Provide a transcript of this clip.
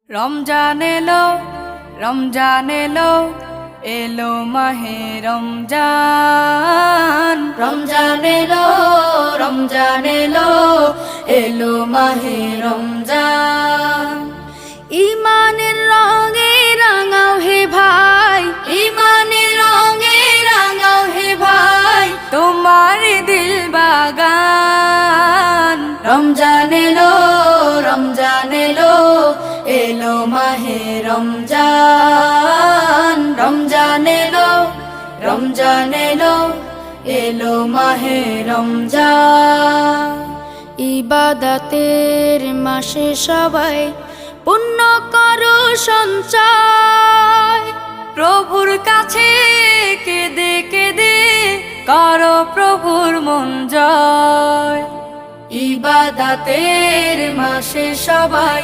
রমজান এলো, রমজান এলো, এলো মাহে রমজান। রমজান এলো, রমজান এলো, এলো মাহে রমজান। ইমানের রঙে রাঙাও হে ভাই, ইমানের রঙে রাঙাও হে ভাই, তোমার দিল বাগান। রমজান এলো, রমজান এলো, এলো মাহে রমজান। রমজান এলো, রমজান এলো, এলো মাহে রমজান। ইবাদতের মাসে সবাই পুণ্য করো সঞ্চয়, প্রভুর কাছে কেঁদে কেঁদে করো প্রভুর মন জয়। ইবাদতের মাসে সবাই